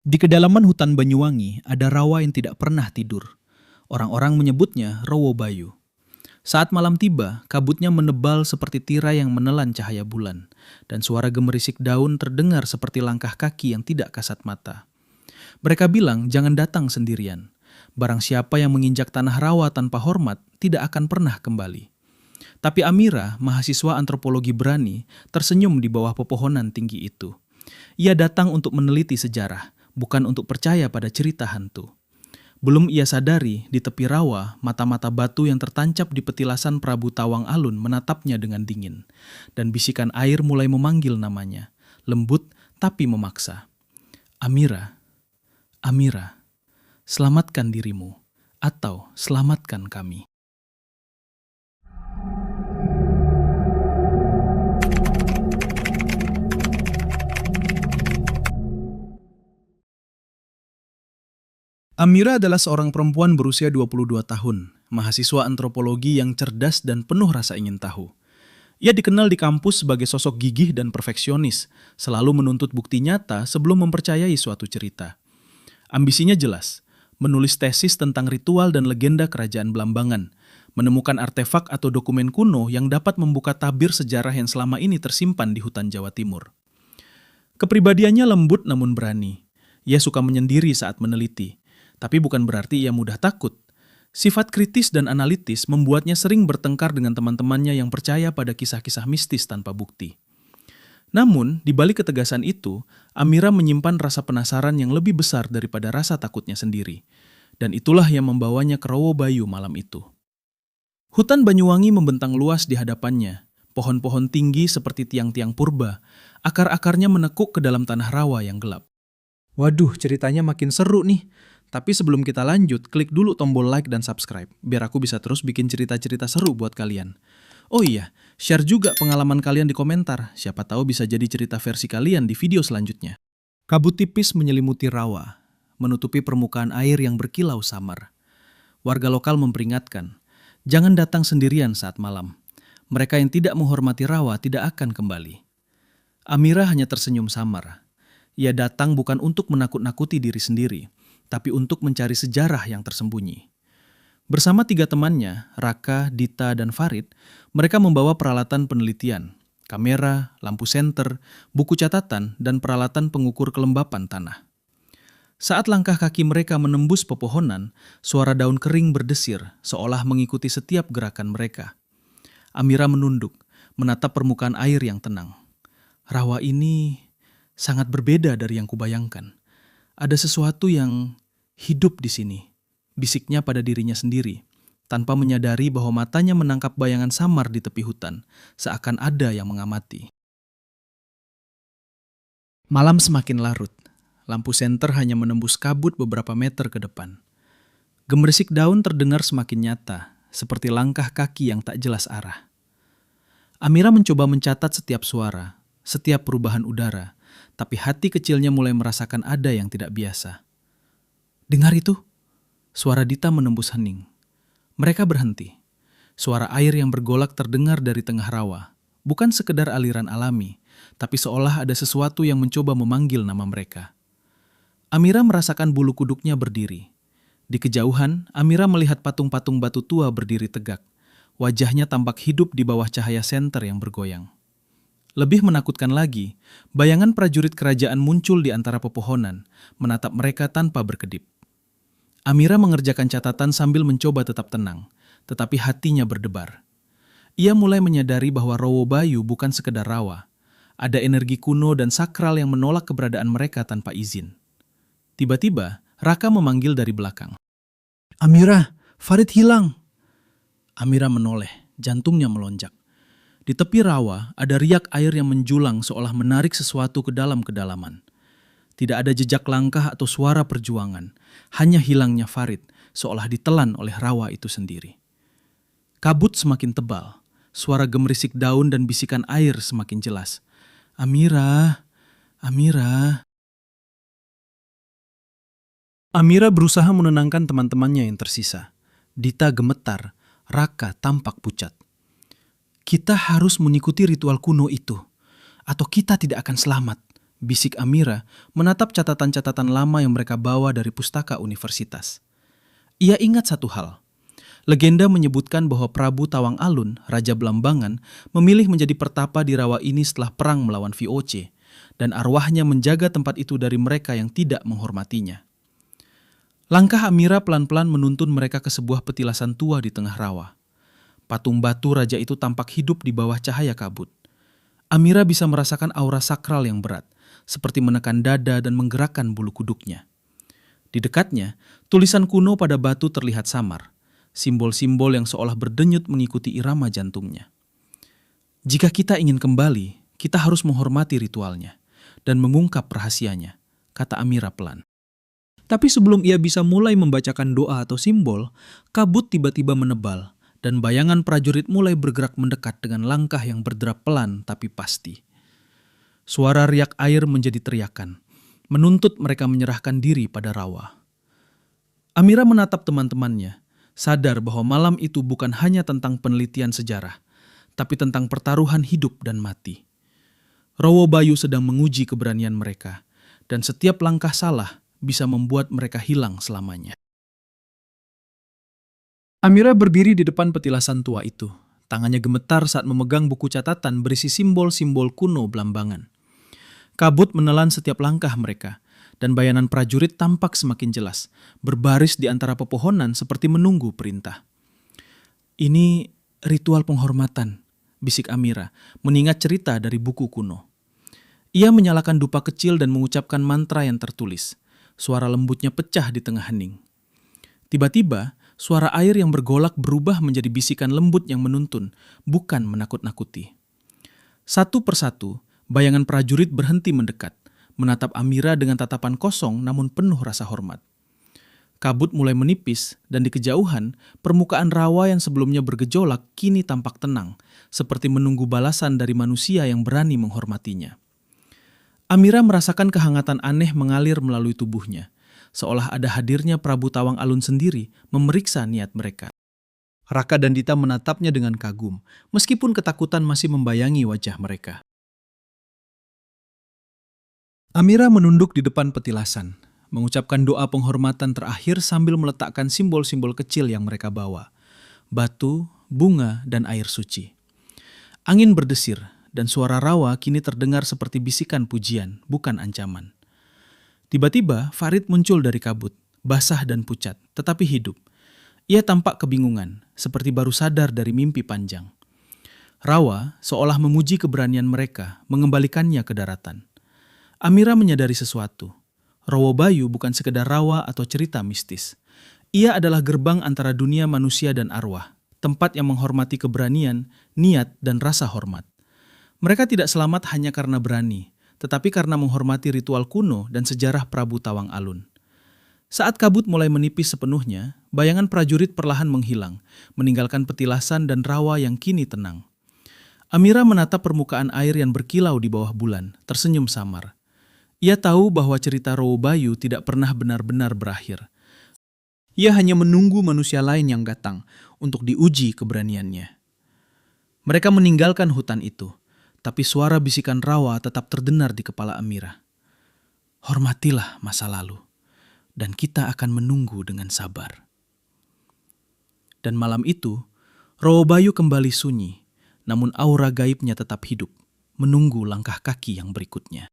Di kedalaman hutan Banyuwangi ada rawa yang tidak pernah tidur. Orang-orang menyebutnya Rowo Bayu. Saat malam tiba, kabutnya menebal seperti tirai yang menelan cahaya bulan, dan suara gemerisik daun terdengar seperti langkah kaki yang tidak kasat mata. Mereka bilang jangan datang sendirian. Barang siapa yang menginjak tanah rawa tanpa hormat tidak akan pernah kembali. Tapi Amira, mahasiswa antropologi berani, tersenyum di bawah pepohonan tinggi itu. Ia datang untuk meneliti sejarah, bukan untuk percaya pada cerita hantu. Belum ia sadari, di tepi rawa, mata-mata batu yang tertancap di petilasan Prabu Tawang Alun menatapnya dengan dingin. Dan bisikan air mulai memanggil namanya, lembut tapi memaksa. Amira, Amira, selamatkan dirimu, atau selamatkan kami. Amira adalah seorang perempuan berusia 22 tahun, mahasiswa antropologi yang cerdas dan penuh rasa ingin tahu. Ia dikenal di kampus sebagai sosok gigih dan perfeksionis, selalu menuntut bukti nyata sebelum mempercayai suatu cerita. Ambisinya jelas, menulis tesis tentang ritual dan legenda kerajaan Blambangan, menemukan artefak atau dokumen kuno yang dapat membuka tabir sejarah yang selama ini tersimpan di hutan Jawa Timur. Kepribadiannya lembut namun berani. Ia suka menyendiri saat meneliti. Tapi bukan berarti ia mudah takut. Sifat kritis dan analitis membuatnya sering bertengkar dengan teman-temannya yang percaya pada kisah-kisah mistis tanpa bukti. Namun, di balik ketegasan itu, Amira menyimpan rasa penasaran yang lebih besar daripada rasa takutnya sendiri. Dan itulah yang membawanya ke Rowo Bayu malam itu. Hutan Banyuwangi membentang luas di hadapannya. Pohon-pohon tinggi seperti tiang-tiang purba, akar-akarnya menekuk ke dalam tanah rawa yang gelap. Waduh, ceritanya makin seru nih. Tapi sebelum kita lanjut, klik dulu tombol like dan subscribe, biar aku bisa terus bikin cerita-cerita seru buat kalian. Oh iya, share juga pengalaman kalian di komentar, siapa tahu bisa jadi cerita versi kalian di video selanjutnya. Kabut tipis menyelimuti rawa, menutupi permukaan air yang berkilau samar. Warga lokal memperingatkan, jangan datang sendirian saat malam. Mereka yang tidak menghormati rawa tidak akan kembali. Amira hanya tersenyum samar. Ia datang bukan untuk menakut-nakuti diri sendiri, tapi untuk mencari sejarah yang tersembunyi. Bersama 3 temannya, Raka, Dita, dan Farid, mereka membawa peralatan penelitian, kamera, lampu senter, buku catatan, dan peralatan pengukur kelembapan tanah. Saat langkah kaki mereka menembus pepohonan, suara daun kering berdesir, seolah mengikuti setiap gerakan mereka. Amira menunduk, menatap permukaan air yang tenang. Rawa ini sangat berbeda dari yang kubayangkan. Ada sesuatu yang hidup di sini, bisiknya pada dirinya sendiri, tanpa menyadari bahwa matanya menangkap bayangan samar di tepi hutan, seakan ada yang mengamati. Malam semakin larut, lampu senter hanya menembus kabut beberapa meter ke depan. Gemerisik daun terdengar semakin nyata, seperti langkah kaki yang tak jelas arah. Amira mencoba mencatat setiap suara, setiap perubahan udara, tapi hati kecilnya mulai merasakan ada yang tidak biasa. Dengar itu? Suara Dita menembus hening. Mereka berhenti. Suara air yang bergolak terdengar dari tengah rawa. Bukan sekedar aliran alami, tapi seolah ada sesuatu yang mencoba memanggil nama mereka. Amira merasakan bulu kuduknya berdiri. Di kejauhan, Amira melihat patung-patung batu tua berdiri tegak. Wajahnya tampak hidup di bawah cahaya senter yang bergoyang. Lebih menakutkan lagi, bayangan prajurit kerajaan muncul di antara pepohonan, menatap mereka tanpa berkedip. Amira mengerjakan catatan sambil mencoba tetap tenang, tetapi hatinya berdebar. Ia mulai menyadari bahwa Rowo Bayu bukan sekedar rawa. Ada energi kuno dan sakral yang menolak keberadaan mereka tanpa izin. Tiba-tiba, Raka memanggil dari belakang. Amira, Farid hilang. Amira menoleh, jantungnya melonjak. Di tepi rawa ada riak air yang menjulang seolah menarik sesuatu ke dalam kedalaman. Tidak ada jejak langkah atau suara perjuangan, hanya hilangnya Farid seolah ditelan oleh rawa itu sendiri. Kabut semakin tebal, suara gemerisik daun dan bisikan air semakin jelas. Amira, Amira. Amira berusaha menenangkan teman-temannya yang tersisa. Dita gemetar, Raka tampak pucat. Kita harus mengikuti ritual kuno itu, atau kita tidak akan selamat, bisik Amira menatap catatan-catatan lama yang mereka bawa dari pustaka universitas. Ia ingat satu hal. Legenda menyebutkan bahwa Prabu Tawang Alun, Raja Belambangan, memilih menjadi pertapa di rawa ini setelah perang melawan VOC, dan arwahnya menjaga tempat itu dari mereka yang tidak menghormatinya. Langkah Amira pelan-pelan menuntun mereka ke sebuah petilasan tua di tengah rawa. Patung batu raja itu tampak hidup di bawah cahaya kabut. Amira bisa merasakan aura sakral yang berat, seperti menekan dada dan menggerakkan bulu kuduknya. Di dekatnya, tulisan kuno pada batu terlihat samar, simbol-simbol yang seolah berdenyut mengikuti irama jantungnya. Jika kita ingin kembali, kita harus menghormati ritualnya dan mengungkap rahasianya, kata Amira pelan. Tapi sebelum ia bisa mulai membacakan doa atau simbol, kabut tiba-tiba menebal dan bayangan prajurit mulai bergerak mendekat dengan langkah yang berderap pelan tapi pasti. Suara riak air menjadi teriakan, menuntut mereka menyerahkan diri pada rawa. Amira menatap teman-temannya, sadar bahwa malam itu bukan hanya tentang penelitian sejarah, tapi tentang pertaruhan hidup dan mati. Rowo Bayu sedang menguji keberanian mereka, dan setiap langkah salah bisa membuat mereka hilang selamanya. Amira berdiri di depan petilasan tua itu. Tangannya gemetar saat memegang buku catatan berisi simbol-simbol kuno Belambangan. Kabut menelan setiap langkah mereka, dan bayangan prajurit tampak semakin jelas, berbaris di antara pepohonan seperti menunggu perintah. Ini ritual penghormatan, bisik Amira, mengingat cerita dari buku kuno. Ia menyalakan dupa kecil dan mengucapkan mantra yang tertulis. Suara lembutnya pecah di tengah hening. Tiba-tiba, suara air yang bergolak berubah menjadi bisikan lembut yang menuntun, bukan menakut-nakuti. Satu persatu, bayangan prajurit berhenti mendekat, menatap Amira dengan tatapan kosong namun penuh rasa hormat. Kabut mulai menipis dan di kejauhan, permukaan rawa yang sebelumnya bergejolak kini tampak tenang, seperti menunggu balasan dari manusia yang berani menghormatinya. Amira merasakan kehangatan aneh mengalir melalui tubuhnya, seolah ada hadirnya Prabu Tawang Alun sendiri memeriksa niat mereka. Raka dan Dita menatapnya dengan kagum, meskipun ketakutan masih membayangi wajah mereka. Amira menunduk di depan petilasan, mengucapkan doa penghormatan terakhir sambil meletakkan simbol-simbol kecil yang mereka bawa, batu, bunga, dan air suci. Angin berdesir, dan suara rawa kini terdengar seperti bisikan pujian, bukan ancaman. Tiba-tiba Farid muncul dari kabut, basah dan pucat, tetapi hidup. Ia tampak kebingungan, seperti baru sadar dari mimpi panjang. Rawa seolah memuji keberanian mereka, mengembalikannya ke daratan. Amira menyadari sesuatu. Rowo Bayu bukan sekedar rawa atau cerita mistis. Ia adalah gerbang antara dunia manusia dan arwah, tempat yang menghormati keberanian, niat, dan rasa hormat. Mereka tidak selamat hanya karena berani, tetapi karena menghormati ritual kuno dan sejarah Prabu Tawang Alun. Saat kabut mulai menipis sepenuhnya, bayangan prajurit perlahan menghilang, meninggalkan petilasan dan rawa yang kini tenang. Amira menatap permukaan air yang berkilau di bawah bulan, tersenyum samar. Ia tahu bahwa cerita Rowo Bayu tidak pernah benar-benar berakhir. Ia hanya menunggu manusia lain yang datang untuk diuji keberaniannya. Mereka meninggalkan hutan itu. Tapi suara bisikan rawa tetap terdengar di kepala Amira. Hormatilah masa lalu, dan kita akan menunggu dengan sabar. Dan malam itu, Rowo Bayu kembali sunyi, namun aura gaibnya tetap hidup, menunggu langkah kaki yang berikutnya.